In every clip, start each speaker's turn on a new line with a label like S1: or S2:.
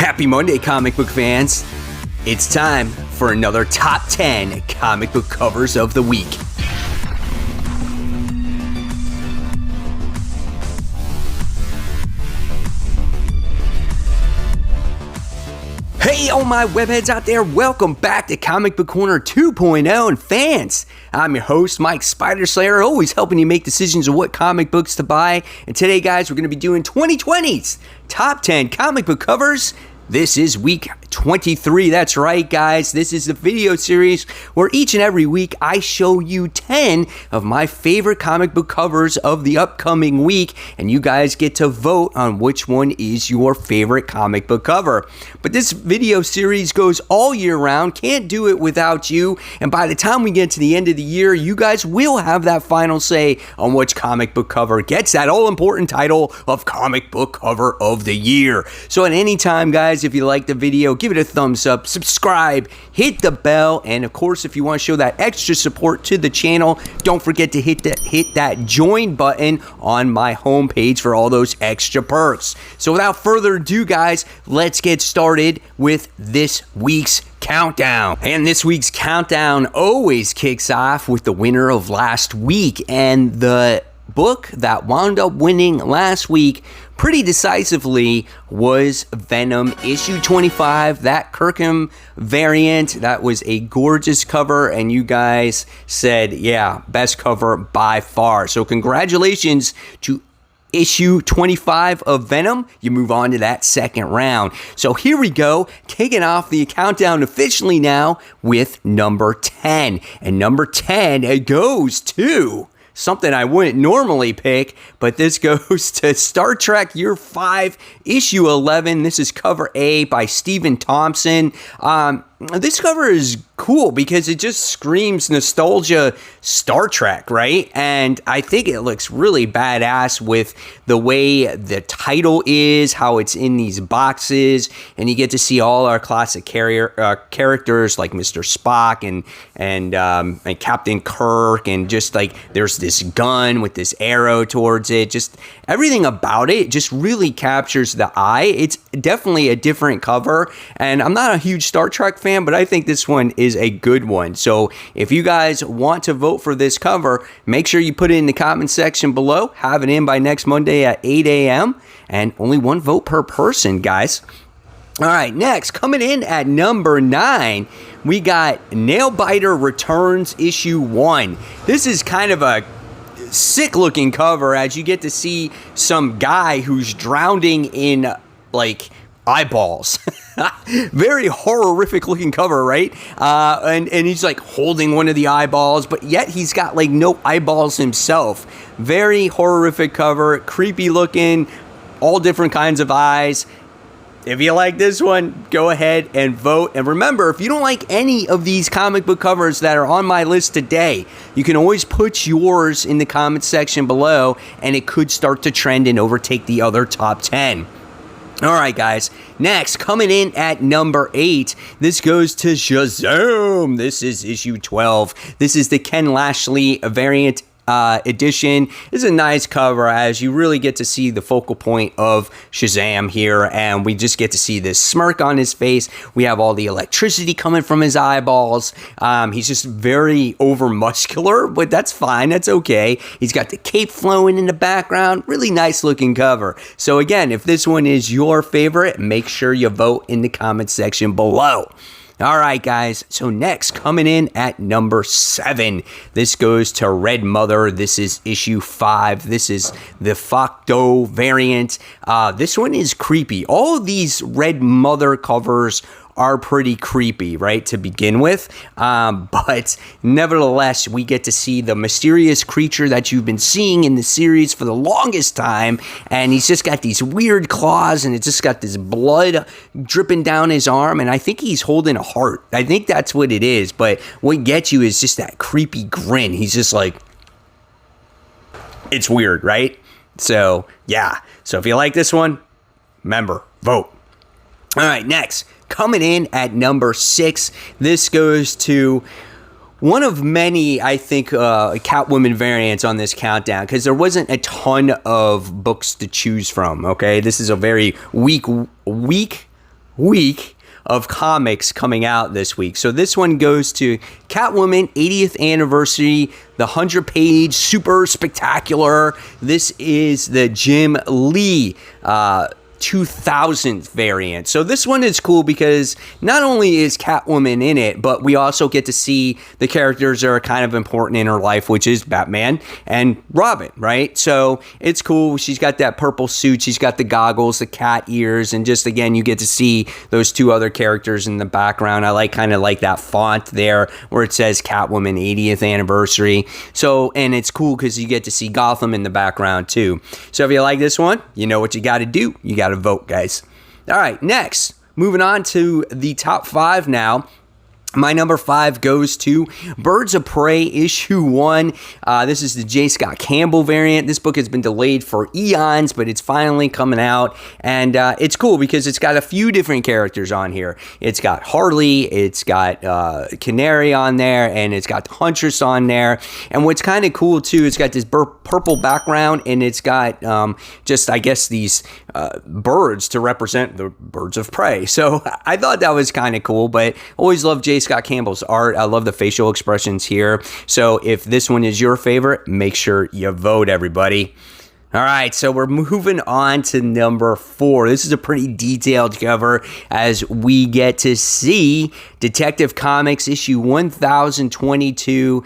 S1: Happy Monday, comic book fans. It's time for another top 10 comic book covers of the week. Hey, all my webheads out there, welcome back to Comic Book Corner 2.0 and fans. I'm your host, Mike Spider Slayer, always helping you make decisions of what comic books to buy. And today, guys, we're going to be doing 2020's top 10 comic book covers. This is week 23. That's right, guys. This is the video series where each and every week I show you 10 of my favorite comic book covers of the upcoming week, and you guys get to vote on which one is your favorite comic book cover. But this video series goes all year round. Can't do it without you. And by the time we get to the end of the year, you guys will have that final say on which comic book cover gets that all-important title of Comic Book Cover of the Year. So at any time, guys, if you like the video, give it a thumbs up, subscribe, hit the bell, and of course, if you want to show that extra support to the channel, don't forget to hit that join button on my homepage for all those extra perks. So without further ado, guys, let's get started with this week's countdown. And this week's countdown always kicks off with the winner of last week, and the book that wound up winning last week pretty decisively was Venom issue 25, that Kirkham variant. That was a gorgeous cover, and you guys said, yeah, best cover by far. So congratulations to issue 25 of Venom. You move on to that second round. So here we go, kicking off the countdown officially now with number 10. And number 10, it goes to something I wouldn't normally pick, but this goes to Star Trek Year 5, Issue 11. This is cover A by Stephen Thompson. This cover is cool because it just screams nostalgia Star Trek, right? And I think it looks really badass with the way the title is, how it's in these boxes, and you get to see all our classic characters like Mr. Spock and Captain Kirk, and just like there's this gun with this arrow towards it. Just everything about it just really captures the eye. It's definitely a different cover, and I'm not a huge Star Trek fan, but I think this one is a good one. So if you guys want to vote for this cover, make sure you put it in the comment section below. Have it in by next Monday at 8 a.m. and only one vote per person, guys. All right, next, coming in at number 9, we got Nailbiter Returns issue 1. This is kind of a sick looking cover as you get to see some guy who's drowning in like eyeballs. Very horrific looking cover, right? And he's like holding one of the eyeballs, but yet he's got like no eyeballs himself. Very horrific cover, creepy looking, all different kinds of eyes. If you like this one, go ahead and vote. And remember, if you don't like any of these comic book covers that are on my list today, you can always put yours in the comment section below, and it could start to trend and overtake the other top 10. All right, guys. Next, coming in at number 8, this goes to Shazam. This is issue 12. This is the Ken Lashley variant edition. This is a nice cover as you really get to see the focal point of Shazam here, and we just get to see this smirk on his face. We have all the electricity coming from his eyeballs. He's just very over muscular, but that's fine. That's okay. He's got the cape flowing in the background. Really nice looking cover. So again, if this one is your favorite, make sure you vote in the comment section below. All right, guys, so next, coming in at number 7, this goes to Red Mother. This is issue 5. This is the Facto variant. This one is creepy. All of these Red Mother covers are pretty creepy, right, to begin with. But nevertheless, we get to see the mysterious creature that you've been seeing in the series for the longest time. And he's just got these weird claws, and it's just got this blood dripping down his arm. And I think he's holding a heart. I think that's what it is. But what gets you is just that creepy grin. He's just like, it's weird, right? So, yeah. So if you like this one, remember, vote. All right, next, coming in at number 6, this goes to one of many, I think, Catwoman variants on this countdown, because there wasn't a ton of books to choose from, okay? This is a very weak week of comics coming out this week. So this one goes to Catwoman 80th anniversary, the 100-page super spectacular. This is the Jim Lee 2000th variant. So this one is cool because not only is Catwoman in it, but we also get to see the characters that are kind of important in her life, which is Batman and Robin, right? So it's cool. She's got that purple suit. She's got the goggles, the cat ears, and just again, you get to see those two other characters in the background. I kind of like that font there where it says Catwoman 80th anniversary. So, and it's cool because you get to see Gotham in the background too. So if you like this one, you know what you got to do. You got to vote, guys. All right, next, moving on to the top 5 now. My number 5 goes to Birds of Prey issue 1. This is the J. Scott Campbell variant. This book has been delayed for eons, but it's finally coming out. And it's cool because it's got a few different characters on here. It's got Harley, it's got Canary on there, and it's got the Huntress on there. And what's kind of cool, too, it's got this purple background, and it's got just, I guess, these birds to represent the birds of prey. So I thought that was kind of cool, but always loved J. Scott Campbell's art. I love the facial expressions here. So if this one is your favorite, make sure you vote, everybody. All right, so we're moving on to number 4. This is a pretty detailed cover as we get to see Detective Comics issue 1022.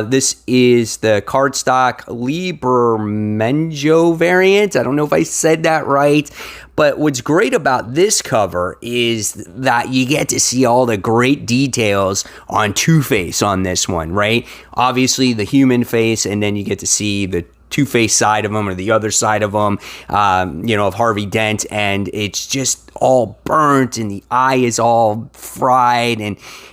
S1: This is the cardstock Lee Bermejo variant. I don't know if I said that right. But what's great about this cover is that you get to see all the great details on Two-Face on this one, right? Obviously, the human face, and then you get to see the Two-Face side of him or the other side of him, of Harvey Dent, and it's just all burnt and the eye is all fried,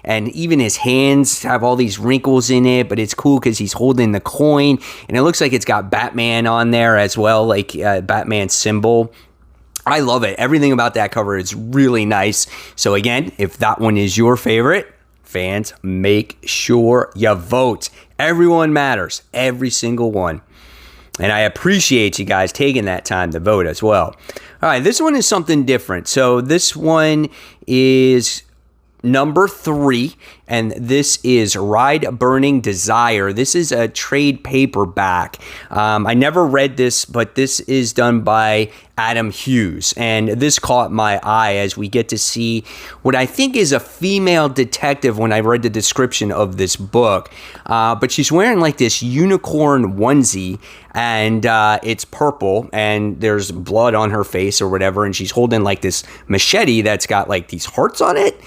S1: and even his hands have all these wrinkles in it, but it's cool because he's holding the coin, and it looks like it's got Batman on there as well, like Batman's symbol. I love it. Everything about that cover is really nice. So again, if that one is your favorite, fans, make sure you vote. Everyone matters. Every single one. And I appreciate you guys taking that time to vote as well. All right, this one is something different. So this one is number 3, and this is Ride Burning Desire. This is a trade paperback. I never read this, but this is done by Adam Hughes, and this caught my eye as we get to see what I think is a female detective when I read the description of this book. But she's wearing like this unicorn onesie, and it's purple, and there's blood on her face or whatever, and she's holding like this machete that's got like these hearts on it.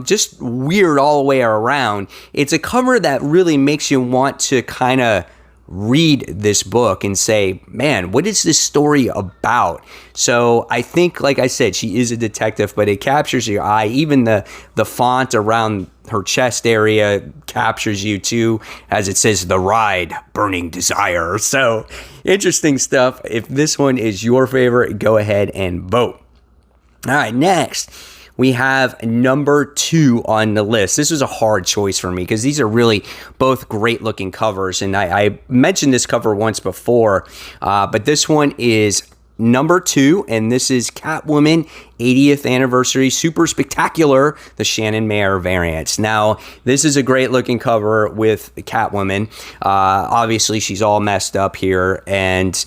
S1: Just weird all the way around. It's a cover that really makes you want to kind of read this book and say, man, what is this story about? So I think, like I said, she is a detective, but it captures your eye. Even the font around her chest area captures you too, as it says, The Ride Burning Desire. So interesting stuff. If this one is your favorite, go ahead and vote. All right, next we have number 2 on the list. This was a hard choice for me because these are really both great looking covers. And I mentioned this cover once before, but this one is number 2, and this is Catwoman 80th anniversary super spectacular, the Shannon Mayer variants. Now, this is a great looking cover with Catwoman. Obviously, she's all messed up here, and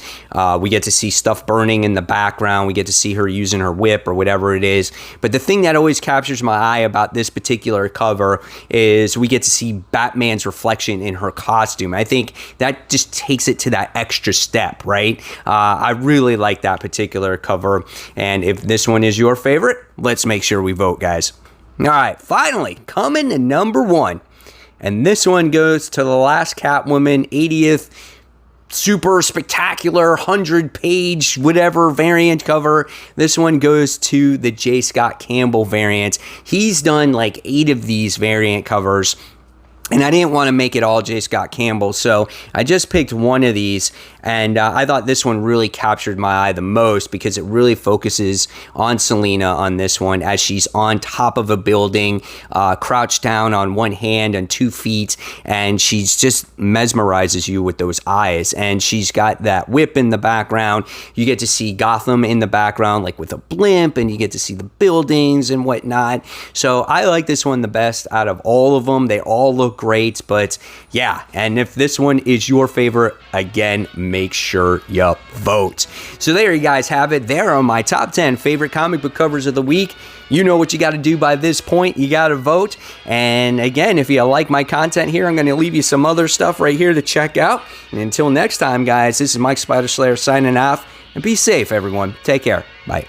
S1: we get to see stuff burning in the background. We get to see her using her whip or whatever it is. But the thing that always captures my eye about this particular cover is we get to see Batman's reflection in her costume. I think that just takes it to that extra step, right? I really like that particular cover, and if this one is your favorite, let's make sure we vote, guys. All right, finally, coming to number 1, and this one goes to the last Catwoman 80th super spectacular 100-page whatever variant cover. This one goes to the J. Scott Campbell variant. He's done like 8 of these variant covers, and I didn't want to make it all J. Scott Campbell, so I just picked one of these, And I thought this one really captured my eye the most because it really focuses on Selena on this one as she's on top of a building, crouched down on one hand and 2 feet, and she's just mesmerizes you with those eyes. And she's got that whip in the background. You get to see Gotham in the background, like with a blimp, and you get to see the buildings and whatnot. So I like this one the best out of all of them. They all look great, but yeah, and if this one is your favorite, again, make sure you vote. So there you guys have it. There are my top 10 favorite comic book covers of the week. You know what you got to do by this point. You got to vote. And again, if you like my content here, I'm going to leave you some other stuff right here to check out. And until next time, guys, this is Mike Spider Slayer signing off. And be safe, everyone. Take care. Bye.